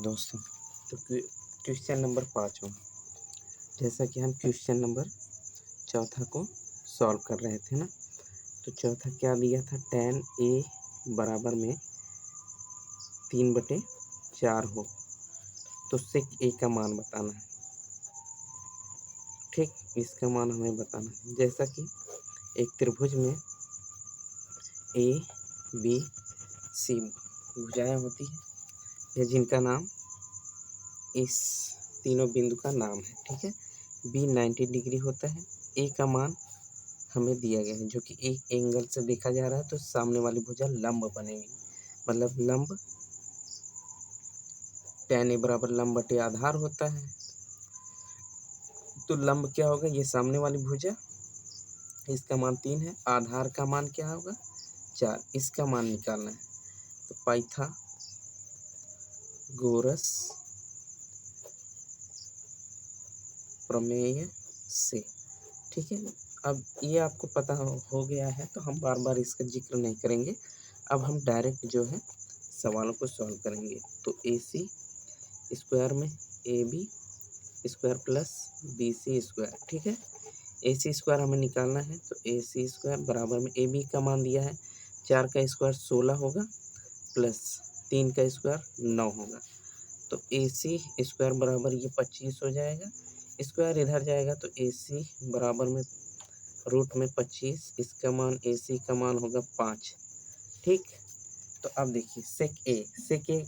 दोस्तों, तो question number 5 जैसा कि हम क्वेश्चन नंबर चौथा को सॉल्व कर रहे थे ना। तो चौथा क्या दिया था, tan a बराबर में 3/4 हो तो sec a का मान बताना है। ठीक, इसका मान हमें बताना है। जैसा कि एक त्रिभुज में a b c भुजाएं होती है, या जिनका नाम इस तीनों बिंदु का नाम है। ठीक है, b 90 डिग्री होता है, a का मान हमें दिया गया है जो कि एक एंगल से देखा जा रहा है, तो सामने वाली भुजा लंब बनेगी, मतलब लंब tan a बराबर लंब बटे आधार होता है। तो लंब क्या होगा, ये सामने वाली भुजा, इसका मान 3 है, आधार का मान क्या होगा 4, इसका मान निकालना है। तो पाइथागोरस प्रमेय से, ठीक है। अब ये आपको पता हो गया है, तो हम बार बार इसका जिक्र नहीं करेंगे। अब हम डायरेक्ट जो है सवालों को सॉल्व करेंगे। तो AC स्क्वायर में AB square plus BC square, ठीक है। AC स्क्वायर हमें निकालना है, तो AC स्क्वायर बराबर में AB का मान दिया है 4 का स्क्वायर 16 होगा, प्लस 3 का स्क्वायर 9 होगा। तो AC स्क्वायर बराबर ये 25 हो जाएगा, स्क्वायर इधर जाएगा तो AC बराबर में रूट में 25, इसका मान AC का मान होगा 5। ठीक, तो अब देखिए सेक ए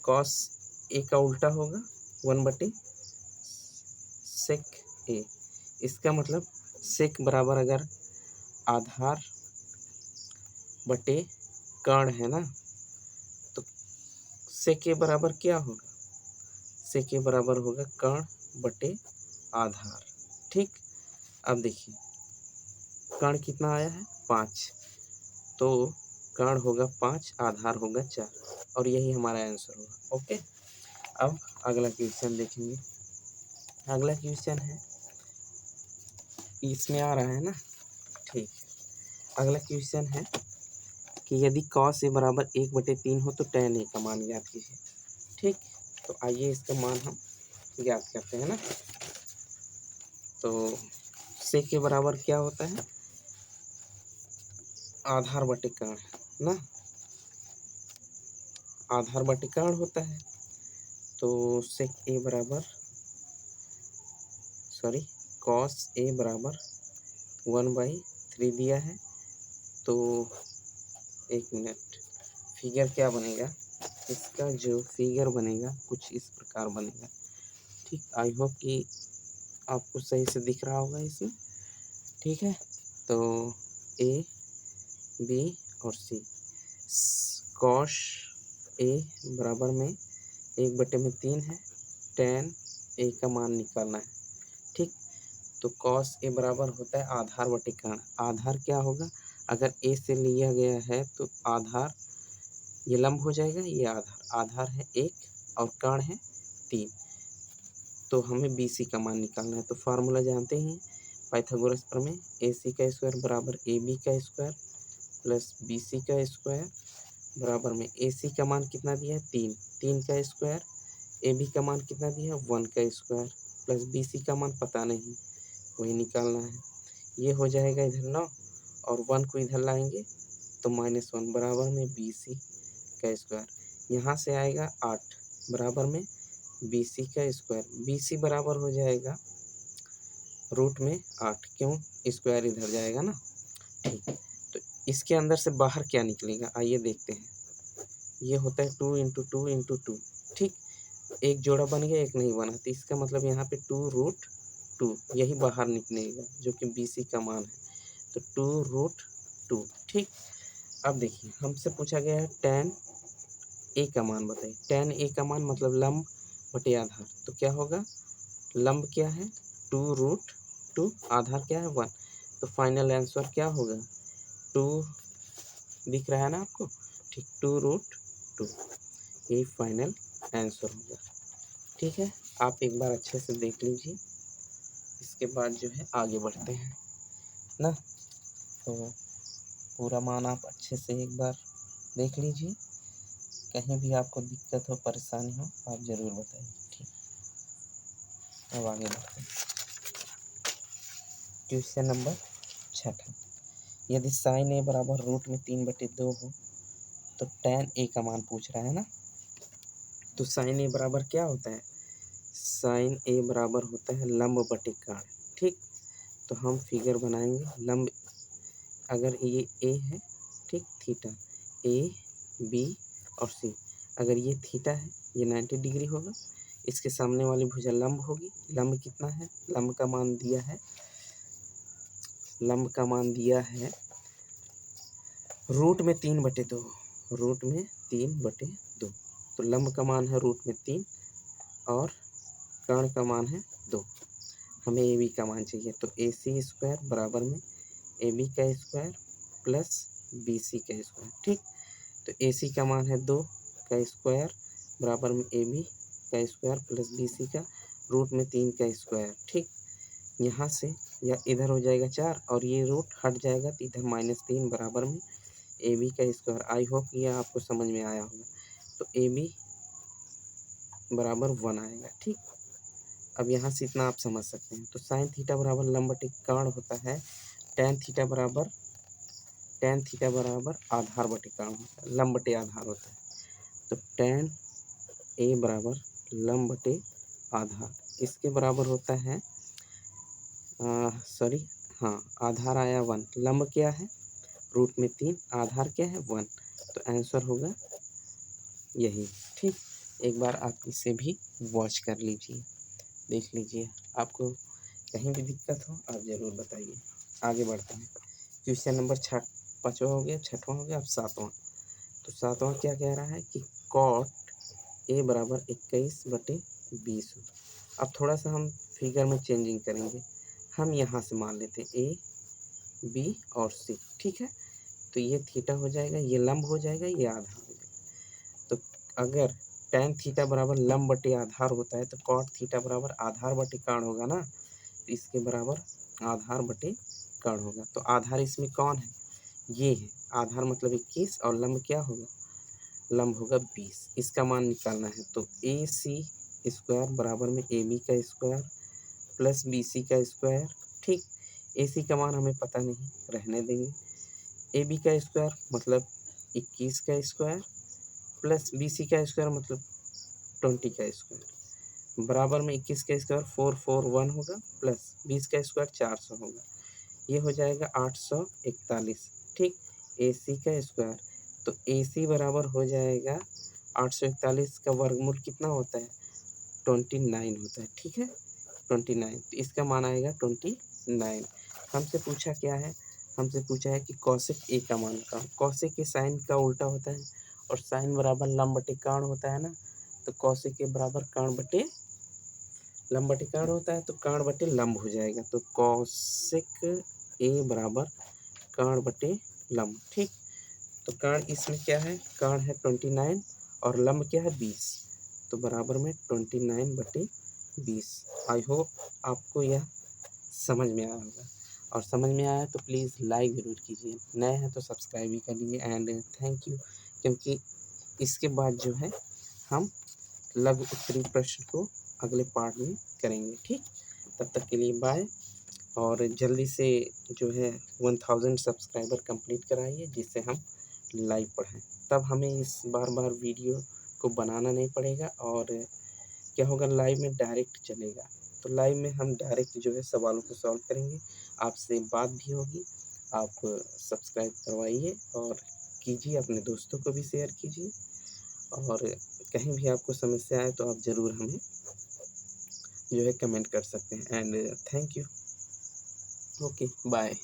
कॉस ए का उल्टा होगा 1/सेक ए। इसका मतलब सेक बराबर अगर आधार बटे कर्ण है ना, तो सेक ए बराबर क्या होगा, सेक ए बराबर होगा कर्ण बटे आधार। ठीक, अब देखिए कर्ण कितना आया है 5, तो कर्ण होगा 5, आधार होगा 4, और यही हमारा आंसर होगा। ओके, अब अगला क्वेश्चन देखेंगे। अगला क्वेश्चन है, इसमें आ रहा है ना, ठीक है। अगला क्वेश्चन है कि यदि cos a बराबर 1/3 हो तो tan a का मान ज्ञात कीजिए। ठीक, तो आइए इसका मान हम ज्ञात करते हैं ना। तो sec a बराबर क्या होता है, आधार बटे कर्ण ना, आधार बटे कर्ण होता है। तो sec a बराबर cos a बराबर 1/3 दिया है। तो एक मिनट, फिगर क्या बनेगा, इसका जो फिगर बनेगा कुछ इस प्रकार बनेगा। ठीक, आई होप कि आपको सही से दिख रहा होगा इसमें। ठीक है, तो A B और C, कॉस A बराबर में 1/3 है, tan A का मान निकालना है। ठीक, तो कॉस A बराबर होता है आधार बटे कर्ण। आधार क्या होगा, अगर A से लिया गया है तो आधार ये लंब हो जाएगा, ये आधार है 1 और कर्ण है 3, तो हमें BC का मान निकालना है। तो फार्मूला जानते ही हैं, पाइथागोरस प्रमेय, AC का स्क्वायर बराबर AB का स्क्वायर प्लस BC का स्क्वायर बराबर में AC का मान कितना दिया है 3, 3 का स्क्वायर, AB का मान कितना दिया है 1 का स्क्वायर, प्लस BC का मान पता नहीं, वही निकालना है। ये हो जाएगा इधर 9, और 1 को इधर लाएंगे तो -1 बराबर में BC का स्क्वायर, यहाँ से आएगा 8 बराबर में BC का स्क्वायर। BC बराबर हो जाएगा रूट में 8, क्यों, स्क्वायर इधर जाएगा ना। ठीक, तो इसके अंदर से बाहर क्या निकलेगा, आइए देखते हैं। ये होता है 2 इंटू 2 इंटू 2। ठीक, एक जोड़ा बन गया, एक नहीं बना, तो इसका मतलब यहाँ पे 2√2 यही बाहर निकलेगा, जो कि BC का मान है। तो 2√2। ठीक, अब देखिए हमसे पूछा गया है tan a का मान बताइए। tan a का मान मतलब लंब बटे आधार, तो क्या होगा, लंब क्या है 2√2, आधार क्या है 1, तो फाइनल आंसर क्या होगा 2, दिख रहा है ना आपको। ठीक, 2√2 यही फाइनल आंसर होगा। ठीक है, आप एक बार अच्छे से देख लीजिए, इसके बाद जो है आगे बढ़ते हैं ना। तो पूरा मान आप अच्छे से एक बार देख लीजिए कहीं भी आपको दिक्कत हो, परेशानी हो, आप ज़रूर बताइए। ठीक, अब आगे बढ़ते हैं। क्वेश्चन नंबर 6, यदि साइन ए बराबर रूट में 3/2 हो तो tan ए का मान पूछ रहा है ना। तो साइन ए बराबर क्या होता है? साइन ए बराबर होता है लंब बटे कर्ण। ठीक, तो हम फिगर बनाएंगे लंब, अगर ये ए है, ठीक, थीटा ए बी और सी, अगर ये थीटा है, ये 90 डिग्री होगा, इसके सामने वाली भुजा लंब होगी। लंब कितना है? लंब का मान दिया है, लंब का मान दिया है रूट में 3/2, रूट में 3/2। तो लंब का मान है रूट में 3 और कर्ण का मान है 2। हमें ए बी का मान चाहिए, तो ए सी स्क्वायर बराबर में ए बी का स्क्वायर प्लस बी सी का स्क्वायर। ठीक, तो ए सी का मान है 2 का स्क्वायर बराबर में ए बी का स्क्वायर प्लस बी सी का रूट में 3 का स्क्वायर। ठीक, यहाँ से या इधर हो जाएगा 4 और ये रूट हट जाएगा तो इधर -3 बराबर में ए बी का स्क्वायर। आई होप ये आपको समझ में आया होगा। तो ए बी बराबर 1 आएगा। ठीक, अब यहाँ से इतना आप समझ सकते हैं। तो साइन थीटा बराबर लंब बटे कर्ण होता है, tan थीटा बराबर आधार बटे कर्ण होता है, लंब बटे आधार होता है। तो tan ए बराबर लंब बटे आधार, इसके बराबर होता है आधार आया 1, लंब क्या है रूट में 3, आधार क्या है 1, तो आंसर होगा यही। ठीक, एक बार आप इसे भी वॉच कर लीजिए, देख लीजिए, आपको कहीं भी दिक्कत हो आप ज़रूर बताइए। आगे बढ़ते हैं। क्वेश्चन नंबर 5वां हो गया, 6वां हो गया, अब 7वां। तो 7वां क्या कह रहा है कि कॉट ए बराबर 21/20 हो। अब थोड़ा सा हम फिगर में चेंजिंग करेंगे, हम यहाँ से मान लेते हैं ए बी और सी। ठीक है, तो ये थीटा हो जाएगा, ये लंब हो जाएगा, ये आधार हो जाएगा। तो अगर tan थीटा बराबर लंब बटे आधार होता है तो cot थीटा बराबर आधार बटे कर्ण होगा ना, तो इसके बराबर आधार बटे कर्ण होगा। तो आधार इसमें कौन है? ये है, आधार मतलब 21 और लंब क्या होगा? लंब होगा 20। इसका मान निकालना है, तो ए सी स्क्वायर बराबर में ए बी का स्क्वायर प्लस बी सी का स्क्वायर। ठीक, ए सी का मान हमें पता नहीं, रहने देंगे। ए बी का स्क्वायर मतलब 21 का स्क्वायर प्लस बी सी का स्क्वायर मतलब 20 का स्क्वायर बराबर में 21 का स्क्वायर 441 होगा प्लस 20 का स्क्वायर 400 होगा, ये हो जाएगा 841। ठीक, ए सी का स्क्वायर, तो ए सी बराबर हो जाएगा 841 का वर्गमूल कितना होता है? 29 होता है। ठीक है, 29, तो इसका मान आएगा 29। हमसे पूछा क्या है? हमसे पूछा है कि कॉसेक ए का मान का, कॉसेक के साइन का उल्टा होता है और साइन बराबर लंब बटे कर्ण होता है ना, तो कॉसेक के बराबर कर्ण बटे लंब बटे कर्ण होता है, तो कर्ण बटे लंब हो जाएगा। तो कॉसेक ए बराबर कर्ण बटे लंब। ठीक, तो कर्ण इसमें क्या है? कर्ण है 29 और लंब क्या है 20, तो बराबर में 29/20। आई होप आपको यह समझ में आया होगा, और समझ में आया तो प्लीज़ लाइक ज़रूर कीजिए, नए हैं तो सब्सक्राइब भी करिए। एंड थैंक यू, क्योंकि इसके बाद जो है हम लघु उत्तरीय प्रश्न को अगले पार्ट में करेंगे। ठीक, तब तक के लिए बाय, और जल्दी से जो है 1000 सब्सक्राइबर कंप्लीट कराइए जिससे हम लाइव पढ़ाएं, तब हमें इस बार बार वीडियो को बनाना नहीं पड़ेगा। और क्या होगा, लाइव में डायरेक्ट चलेगा, तो लाइव में हम डायरेक्ट जो है सवालों को सॉल्व करेंगे, आपसे बात भी होगी। आप सब्सक्राइब करवाइए और कीजिए, अपने दोस्तों को भी शेयर कीजिए, और कहीं भी आपको समस्या आए तो आप ज़रूर हमें जो है कमेंट कर सकते हैं। And thank you, okay bye.